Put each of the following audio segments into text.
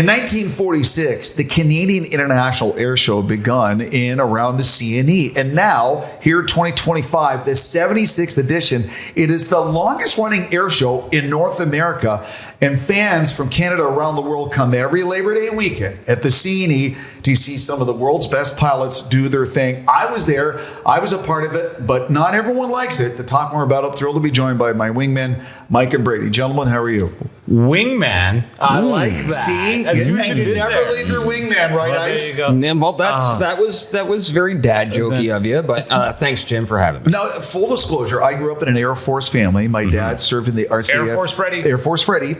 In 1946, the Canadian International Air Show begun in around the CNE. And now, here in 2025, the 76th edition, it is the longest running air show in North America. And fans from Canada around the world come every Labor Day weekend at the CNE to see some of the world's best pilots do their thing. I was there. I was a part of it, but not everyone likes it. To talk more about it, thrilled to be joined by my wingmen, Mike and Bradie. Gentlemen, how are you? Wingman? I like that. See? You never leave your wingman, right, Well, Ice? there you go. Yeah, well, that was very dad jokey of you, but thanks, Jim, for having me. Now, full disclosure, I grew up in an Air Force family. My dad served in the RCF. Air Force Freddy.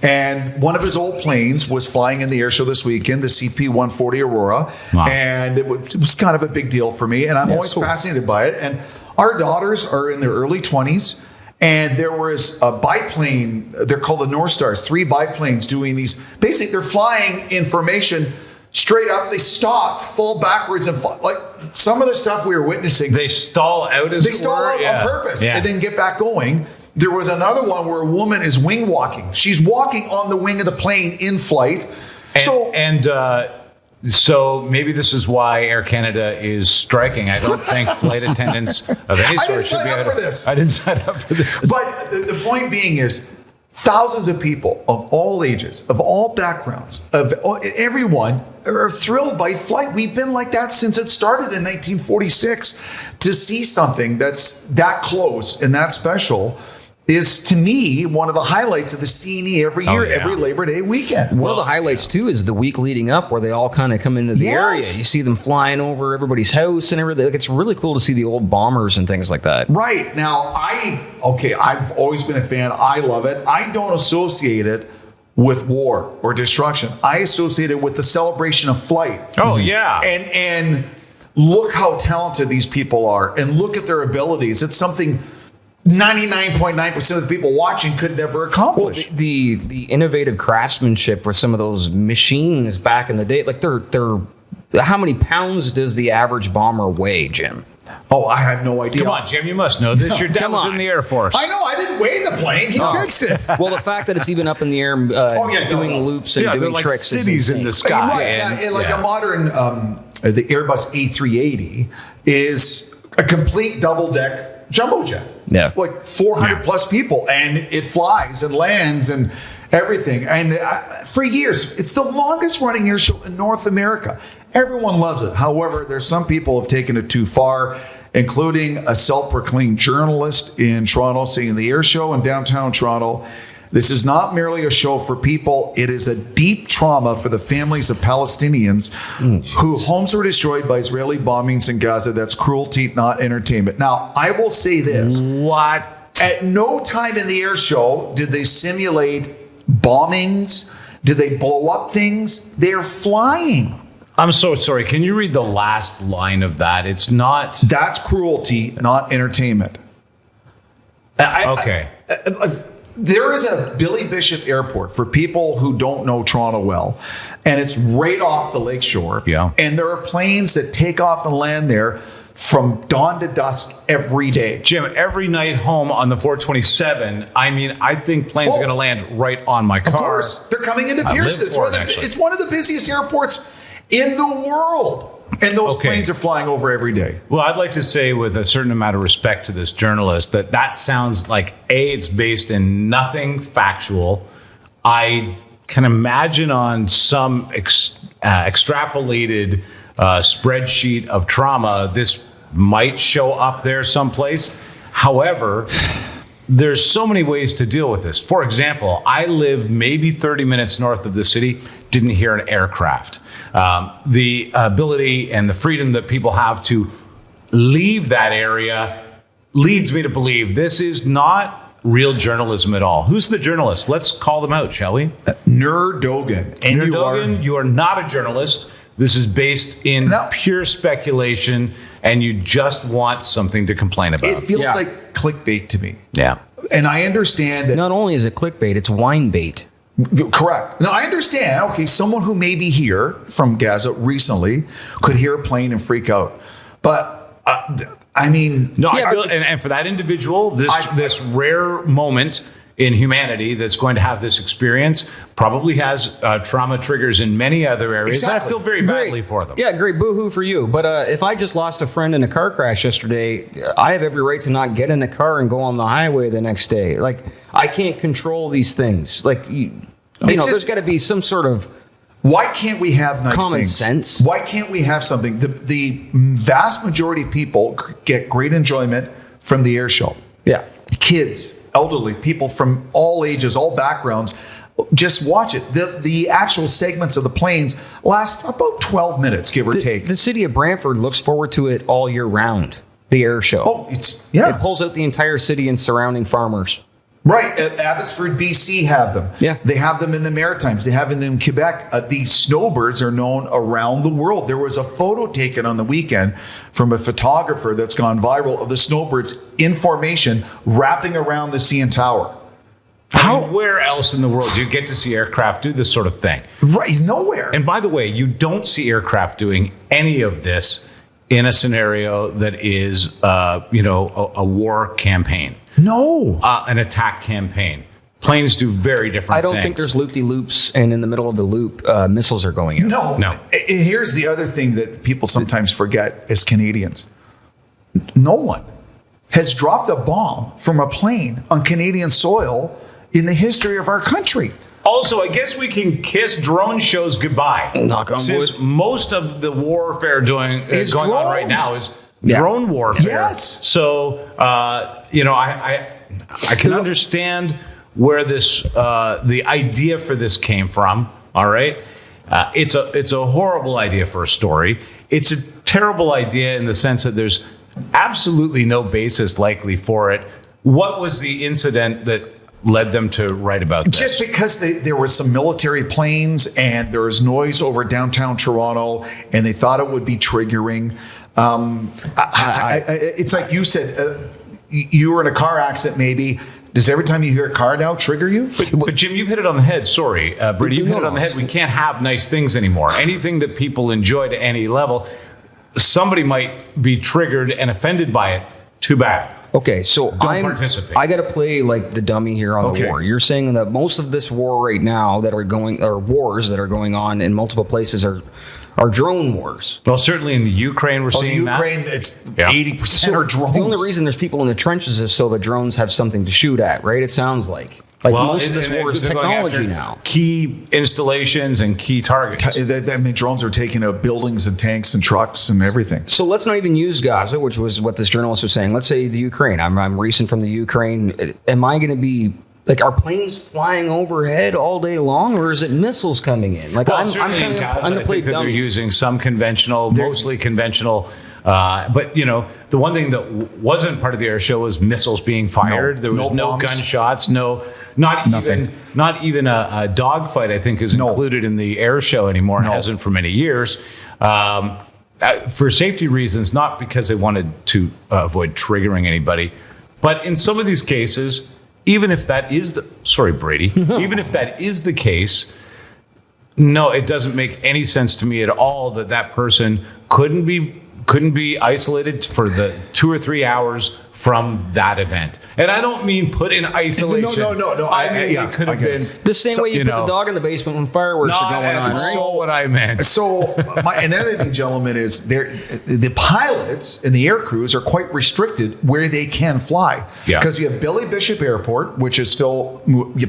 And one of his old planes was flying in the air show this weekend, the CP-140 Aurora. Wow. And it was kind of a big deal for me. And I'm always fascinated by it. And our daughters are in their early 20s. And there was a biplane, they're called the North Stars, 3 biplanes doing these. Basically, they're flying information straight up. They stop, fall backwards, and fall. Like some of the stuff we were witnessing. They stall out They stall out on purpose and then get back going. There was another one where a woman is wing walking. She's walking on the wing of the plane in flight. So maybe this is why Air Canada is striking. I don't think flight attendants of any sort should be for this. I didn't sign up for this. But the point being is, thousands of people of all ages, of all backgrounds, of everyone are thrilled by flight. We've been like that since it started in 1946. To see something that's that close and that special is, to me, one of the highlights of the CNE every year, every Labor Day weekend. One of the highlights, too, is the week leading up where they all kind of come into the area. You see them flying over everybody's house and everything. Like, it's really cool to see the old bombers and things like that. Right. Now, I've always been a fan. I love it. I don't associate it with war or destruction. I associate it with the celebration of flight. Oh, yeah. And look how talented these people are, and look at their abilities. It's something 99.9% of the people watching could never accomplish. Well, the innovative craftsmanship with some of those machines back in the day, like they're how many pounds does the average bomber weigh, Jim? Oh, I have no idea. Come on, Jim, you must know this. Your dad was in the Air Force. I know. I didn't weigh the plane. He fixed it. Well, the fact that it's even up in the air doing loops and doing like tricks. Cities in the sky. Right. And a modern, the Airbus A380 is a complete double-deck jumbo jet. Yeah. Like 400 plus people, and it flies and lands and everything. And for years, it's the longest running air show in North America. Everyone loves it. However, there's some people who have taken it too far, including a self-proclaimed journalist in Toronto saying the air show in downtown Toronto, this is not merely a show for people. It is a deep trauma for the families of Palestinians whose homes were destroyed by Israeli bombings in Gaza. That's cruelty, not entertainment. Now, I will say this. What? At no time in the air show did they simulate bombings. Did they blow up things? They're flying. I'm so sorry. Can you read the last line of that? It's not... That's cruelty, not entertainment. Okay. There is a Billy Bishop Airport for people who don't know Toronto well, and it's right off the lakeshore. Yeah. And there are planes that take off and land there from dawn to dusk every day. Jim, every night home on the 427, I think planes are going to land right on my car. Of course. They're coming into Pearson. It's one of the busiest airports in the world. And those planes are flying over every day. Well, I'd like to say with a certain amount of respect to this journalist that sounds like, it's based in nothing factual. I can imagine on some extrapolated spreadsheet of trauma, this might show up there someplace. However, there's so many ways to deal with this. For example, I live maybe 30 minutes north of the city, didn't hear an aircraft. The ability and the freedom that people have to leave that area leads me to believe this is not real journalism at all. Who's the journalist? Let's call them out, shall we? Nur Dogan. And you are not a journalist. This is based in pure speculation, and you just want something to complain about. It feels like clickbait to me. Yeah. And I understand that... Not only is it clickbait, it's wine bait. Correct. Now, I understand, someone who may be here from Gaza recently could hear a plane and freak out. But, I mean... No, I feel, and for that individual, this rare moment in humanity that's going to have this experience probably has trauma triggers in many other areas. Exactly. And I feel very badly for them. Yeah, great. Boo-hoo for you. But if I just lost a friend in a car crash yesterday, I have every right to not get in the car and go on the highway the next day. Like, I can't control these things. Like, there's got to be some sort of why can't we have nice common things? sense. Why can't we have something? The vast majority of people get great enjoyment from the air show. Yeah. Kids, elderly, people from all ages, all backgrounds, just watch it. The actual segments of the planes last about 12 minutes, give or take. The city of Brantford looks forward to it all year round, the air show. Oh, it pulls out the entire city and surrounding farmers. Right. At Abbotsford, BC have them. Yeah. They have them in the Maritimes. They have them in Quebec. These snowbirds are known around the world. There was a photo taken on the weekend from a photographer that's gone viral of the snowbirds in formation wrapping around the CN Tower. I mean, where else in the world do you get to see aircraft do this sort of thing? Right. Nowhere. And by the way, you don't see aircraft doing any of this in a scenario that is, a war campaign. No. An attack campaign. Planes do very different things. I don't think there's loop-de-loops, and in the middle of the loop, missiles are going in. No. Here's the other thing that people sometimes forget as Canadians. No one has dropped a bomb from a plane on Canadian soil in the history of our country. Also, I guess we can kiss drone shows goodbye. Knock on Since wood. most of the warfare going Is on right drones. now is drone warfare. Yes. So, I can understand where this the idea for this came from. All right, it's a horrible idea for a story. It's a terrible idea in the sense that there's absolutely no basis likely for it. What was the incident that led them to write about this? Just because there were some military planes and there was noise over downtown Toronto and they thought it would be triggering. It's like you said, you were in a car accident maybe. Does every time you hear a car now trigger you? But Jim, you've hit it on the head. Sorry, Bradie, you've hit it on the head. We can't have nice things anymore. Anything that people enjoy to any level, somebody might be triggered and offended by it. Too bad. Okay, so participate. I got to play like the dummy here on the war. You're saying that most of this war right now that are going, or wars that are going on in multiple places are drone wars. Well, certainly in the Ukraine, we're seeing the Ukraine, that. it's 80% are drones. The only reason there's people in the trenches is so the drones have something to shoot at, right? It sounds like. Most of this war is they're going technology after now. Key installations and key targets. Drones are taking out buildings and tanks and trucks and everything. So let's not even use Gaza, which was what this journalist was saying. Let's say the Ukraine. I'm recent from the Ukraine. Am I going to be like, are planes flying overhead all day long, or is it missiles coming in? Like, Well, I'm certainly in Gaza, going to I play think that they're dummy. using some conventional, mostly conventional. But the one thing that wasn't part of the air show was missiles being fired. There was no bombs. Gunshots, not even a dogfight. I think is included in the air show anymore. It hasn't for many years. For safety reasons, not because they wanted to avoid triggering anybody, but in some of these cases, even if that is Bradie, even if that is the case, no, it doesn't make any sense to me at all that person couldn't be isolated for the 2 or 3 hours from that event. And I don't mean put in isolation. No. I mean, it could have been The same way you put the dog in the basement when fireworks are going on, right? So what I meant. So, and the other thing, gentlemen, is the pilots and the air crews are quite restricted where they can fly. Yeah. Because you have Billy Bishop Airport, which is still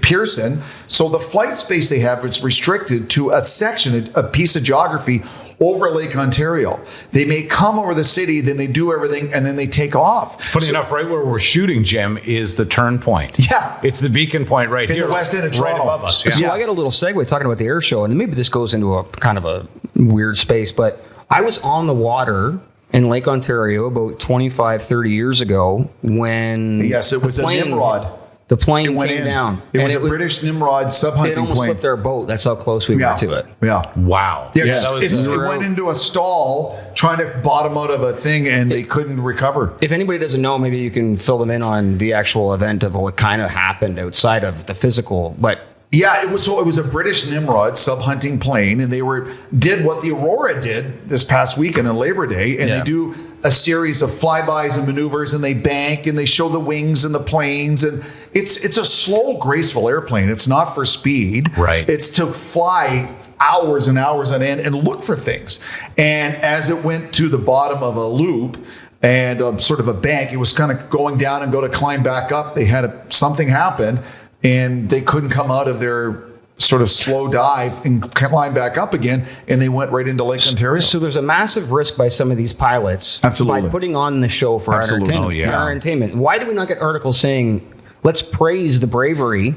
Pearson. So the flight space they have is restricted to a section, a piece of geography over Lake Ontario. They may come over the city, then they do everything, and then they take off. Funny enough, right where we're shooting, Jim, is the turn point. Yeah. It's the beacon point right In here. the west end of right Toronto. above us. Yeah. So I got a little segue talking about the air show, and maybe this goes into a kind of a weird space, but I was on the water in Lake Ontario about 25, 30 years ago when Yes, it was a Nimrod. The plane It went came in. down. It was a British Nimrod sub-hunting It almost plane. flipped our boat. That's how close we were to it. Yeah. Wow. Yeah, that was, it went into a stall trying to bottom out of a thing, and they couldn't recover. If anybody doesn't know, maybe you can fill them in on the actual event of what kind of happened outside of the physical. But Yeah, it was a British Nimrod sub-hunting plane, and they did what the Aurora did this past weekend on Labor Day, and Yeah. they do a series of flybys and maneuvers, and they bank and they show the wings and the planes, and It's a slow, graceful airplane. It's not for speed. Right. It's to fly hours and hours on end and look for things. And as it went to the bottom of a loop and sort of a bank, it was kind of going down and go to climb back up. They had something happen, and they couldn't come out of their sort of slow dive and climb back up again, and they went right into Lake Ontario. So there's a massive risk by some of these pilots Absolutely. by putting on the show for our Absolutely. entertainment. Oh, yeah. Our entertainment. Why do we not get articles saying, let's praise the bravery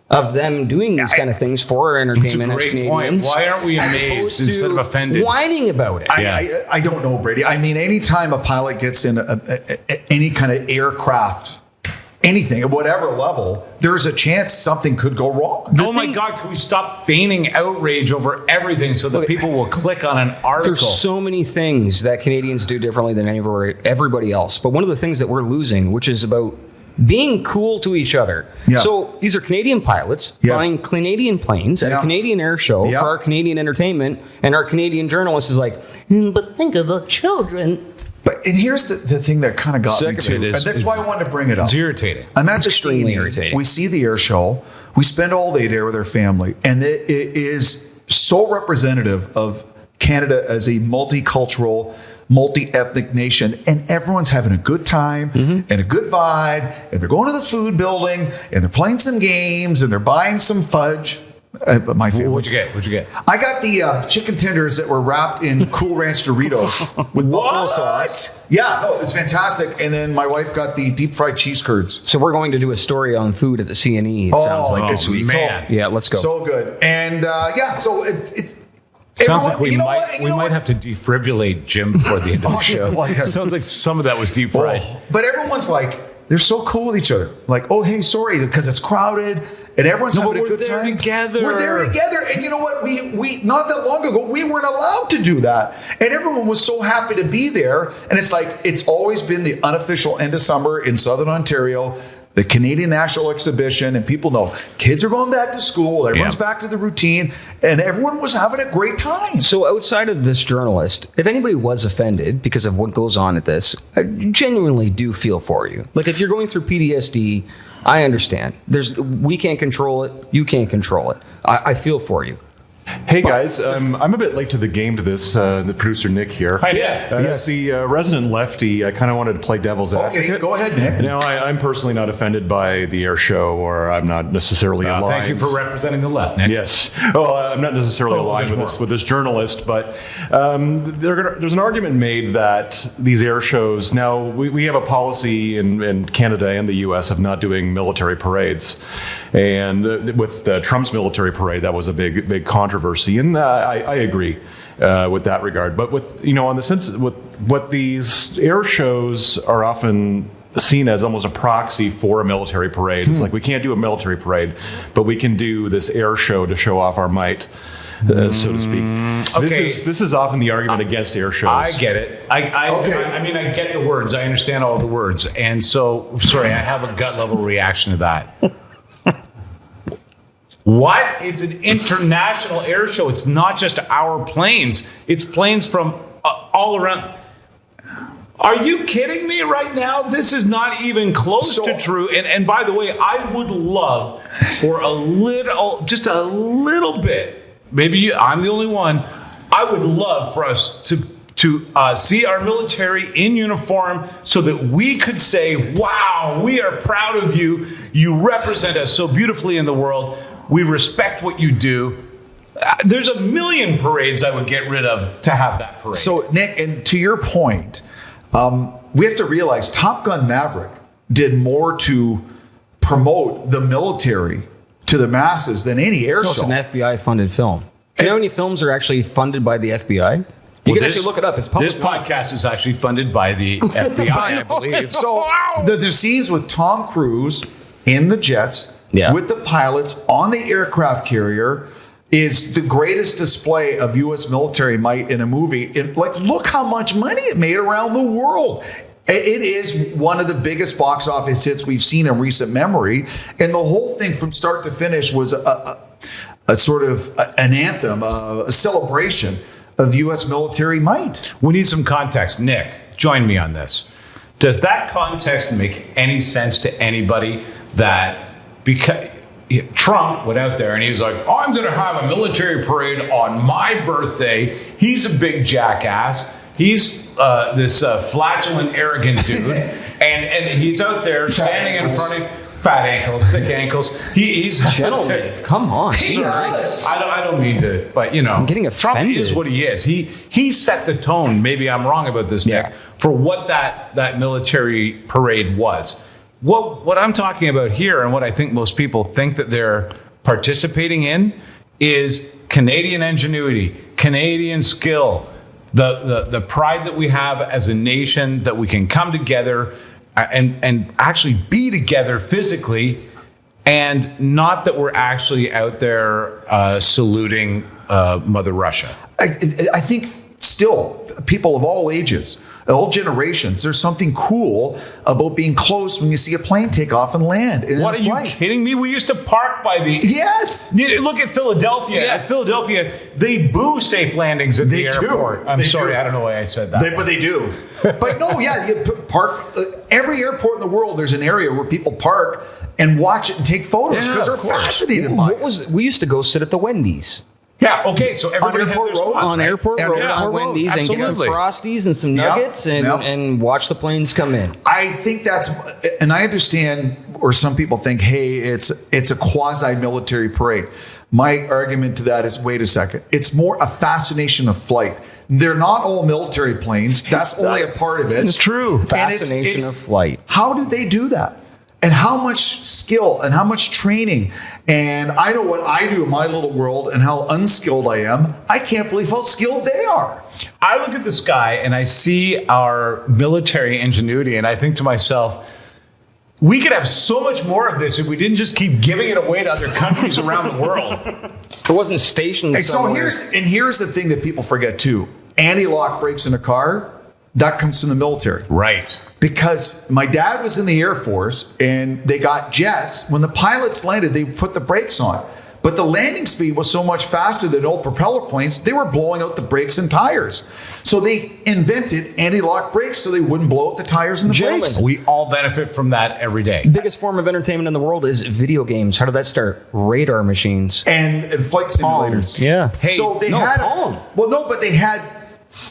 of them doing these kind of things for our It's a entertainment as great Canadians? point. Why aren't we as amazed opposed instead of to offended? whining about it. I don't know, Brady. I mean, anytime a pilot gets in any kind of aircraft, anything at whatever level, there's a chance something could go wrong. Oh my God, can we stop feigning outrage over everything so that people will click on an article? There's so many things that Canadians do differently than everybody else. But one of the things that we're losing, which is about being cool to each other. Yeah. So these are Canadian pilots Yes. flying Canadian planes at Yeah. a Canadian air show Yeah. for our Canadian entertainment, and our Canadian journalist is like, but think of the children. And here's the thing that kind of got me Second, too. it is- And that's why I wanted to bring it up. It's irritating. I'm at the Extremely CNE. irritating. We see the air show. We spend all day there with our family. And it is so representative of Canada as a multicultural, multi-ethnic nation. And everyone's having a good time and a good vibe. And they're going to the food building and they're playing some games and they're buying some fudge. My family. What'd you get? I got the chicken tenders that were wrapped in Cool Ranch Doritos with buffalo What? sauce. Yeah, no, it's fantastic. And then my wife got the deep fried cheese curds. So we're going to do a story on food at the CNE, it sounds like this week. man. Yeah, let's go. So good. And so it's Sounds like everyone- we you know might what? You we know might what? have to defibrillate Jim before the end of the Oh, show. well, yes. Sounds like some of that was deep fried. Oh, but everyone's like, they're so cool with each other. Like, oh, hey, sorry, because it's crowded and everyone's No, having but a we're good there time. together. We're there together. And you know what? We not that long ago, we weren't allowed to do that. And everyone was so happy to be there. And it's like, it's always been the unofficial end of summer in Southern Ontario, the Canadian National Exhibition, and people know kids are going back to school, everyone's back to the routine, and everyone was having a great time. So outside of this journalist, if anybody was offended because of what goes on at this, I genuinely do feel for you. Like if you're going through PTSD, I understand. We can't control it. You can't control it. I feel for you. Hey guys, I'm a bit late to the game to this. The producer Nick here. Hi, Nick. As the resident lefty, I kind of wanted to play devil's Okay, advocate. go ahead, Nick. Now, I'm personally not offended by the air show, or I'm not necessarily aligned. Thank you for representing the left, Nick. Yes. Well, I'm not necessarily aligned there's with this journalist, but there's an argument made that these air shows. Now, we have a policy in Canada and the U.S. of not doing military parades, and with Trump's military parade, that was a big controversy, and I agree with that regard. But with on the sense with what these air shows are often seen as almost a proxy for a military parade. It's like we can't do a military parade, but we can do this air show to show off our might, so to speak. Okay. This is often the argument against air shows. I get it. I mean, I get the words. I understand all the words. And so, sorry, I have a gut level reaction to that. What? It's an international air show. It's not just our planes. It's planes from all around. Are you kidding me right now? This is not even close to true. And by the way, I would love for just a little bit, maybe I'm the only one, I would love for us to see our military in uniform so that we could say, wow, we are proud of you. You represent us so beautifully in the world. We respect what you do. There's a million parades I would get rid of to have that parade. So, Nick, and to your point, we have to realize Top Gun Maverick did more to promote the military to the masses than any air It's show. an FBI-funded film. Do you know how many films are actually funded by the FBI? You can actually look it up. It's public. This podcast is actually funded by the FBI, I believe. So the scenes with Tom Cruise in the jets, with the pilots on the aircraft carrier, is the greatest display of U.S. military might in a movie. Look how much money it made around the world. It is one of the biggest box office hits we've seen in recent memory. And the whole thing from start to finish was a sort of an anthem, a celebration of U.S. military might. We need some context. Nick, join me on this. Does that context make any sense to anybody that because Trump went out there and he's like, I'm going to have a military parade on my birthday. He's a big jackass. He's this flatulent, arrogant dude. and he's out there standing in front of fat ankles, thick ankles. He's Gentlemen, come on. I don't mean to, but I'm getting Trump offended. is what he is. He set the tone. Maybe I'm wrong about this, Nick, for what that military parade was. What I'm talking about here, and what I think most people think that they're participating in, is Canadian ingenuity, Canadian skill, the pride that we have as a nation, that we can come together and actually be together physically, and not that we're actually out there saluting Mother Russia. I think still people of all ages, all generations, there's something cool about being close when you see a plane take off and land. What, are you kidding me? We used to park by the... Yes. Look at Philadelphia. At Philadelphia, they boo safe landings at the airport. I'm sorry, I don't know why I said that. But they do. But no, yeah, you park... every airport in the world, there's an area where people park and watch it and take photos because they're fascinated by it. We used to go sit at the Wendy's. Yeah, okay, so everybody had their spot, on right? Airport Road, Yeah, on Wendy's, and get some absolutely. Frosties and some nuggets and watch the planes come in. I think that's, and I understand, or some people think, hey, it's a quasi-military parade. My argument to that is, wait a second, it's more a fascination of flight. They're not all military planes. That's only a part of it. It's true. And Fascination of flight. How did they do that? And how much skill and how much training. And I know what I do in my little world and how unskilled I am. I can't believe how skilled they are. I look at the sky and I see our military ingenuity, and I think to myself, we could have so much more of this if we didn't just keep giving it away to other countries around the world. It wasn't stationed And so somewhere. here's the thing that people forget too. Anti-lock brakes in a car, that comes from the military. Right. Because my dad was in the Air Force and they got jets. When the pilots landed, they put the brakes on. But the landing speed was so much faster than old propeller planes, they were blowing out the brakes and tires. So they invented anti-lock brakes so they wouldn't blow out the tires and the brakes. We all benefit from that every day. Biggest form of entertainment in the world is video games. How did that start? Radar machines. And flight simulators. Yeah. Hey, So they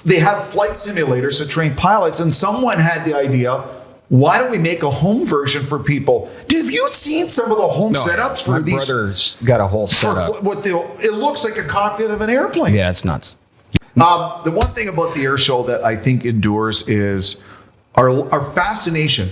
they have flight simulators to train pilots, and someone had the idea, why don't we make a home version for people? Have you seen some of the home setups for My these? brother's got a whole setup. It looks like a cockpit of an airplane. Yeah, it's nuts. The one thing about the air show that I think endures is our fascination,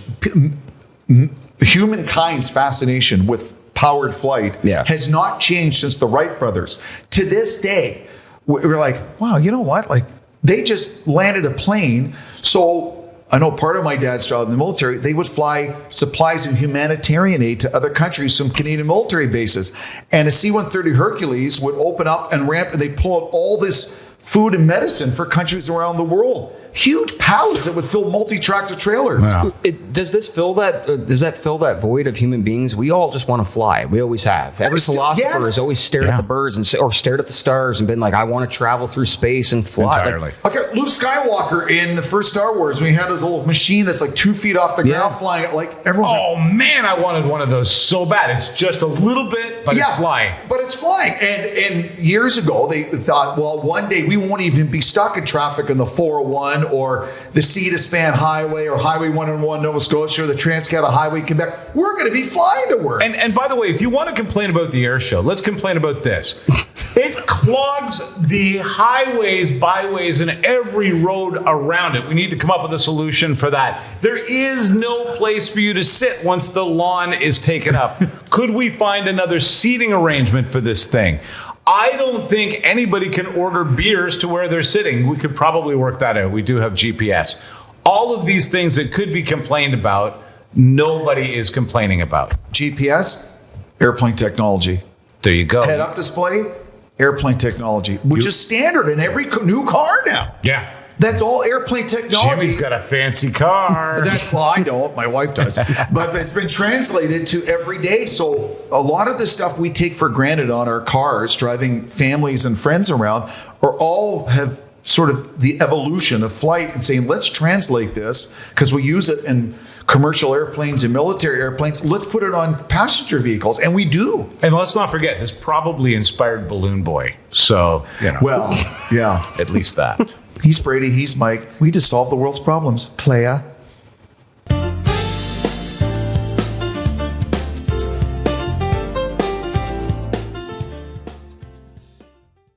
humankind's fascination with powered flight has not changed since the Wright brothers. To this day, we're like, wow, you know what? Like, they just landed a plane. So I know part of my dad's job in the military, they would fly supplies of humanitarian aid to other countries from Canadian military bases. And a C-130 Hercules would open up and ramp, and they'd pull out all this food and medicine for countries around the world. Huge pallets that would fill multi-tractor trailers. Wow. Does that fill that void of human beings? We all just want to fly. We always have. Every philosopher has always stared at the birds or stared at the stars and been like, I want to travel through space and fly. Entirely. Okay, Luke Skywalker in the first Star Wars, when he had his little machine that's like 2 feet off the ground flying, like everyone's Oh man, I wanted one of those so bad. It's just a little bit, but it's flying. But it's flying. And years ago, they thought, well, one day we won't even be stuck in traffic in the 401 or the Sea to Span Highway or Highway 101 Nova Scotia or the Trans-Canada Highway Quebec. We're going to be flying to work. And by the way, if you want to complain about the air show, let's complain about this. It clogs the highways, byways, and every road around it. We need to come up with a solution for that. There is no place for you to sit once the lawn is taken up. Could we find another seating arrangement for this thing? I don't think anybody can order beers to where they're sitting. We could probably work that out. We do have GPS. All of these things that could be complained about, nobody is complaining about. GPS, airplane technology. There you go. Head-up display, airplane technology, which is standard in every new car now. Yeah. That's all airplane technology. Jimmy's got a fancy car. Well, I don't. My wife does. But it's been translated to every day. So a lot of the stuff we take for granted on our cars, driving families and friends around, are all have sort of the evolution of flight and saying, let's translate this because we use it in commercial airplanes and military airplanes. Let's put it on passenger vehicles. And we do. And let's not forget, this probably inspired Balloon Boy. So, Well, yeah. at least that. He's Bradie. He's Mike. We just solved the world's problems. Playa.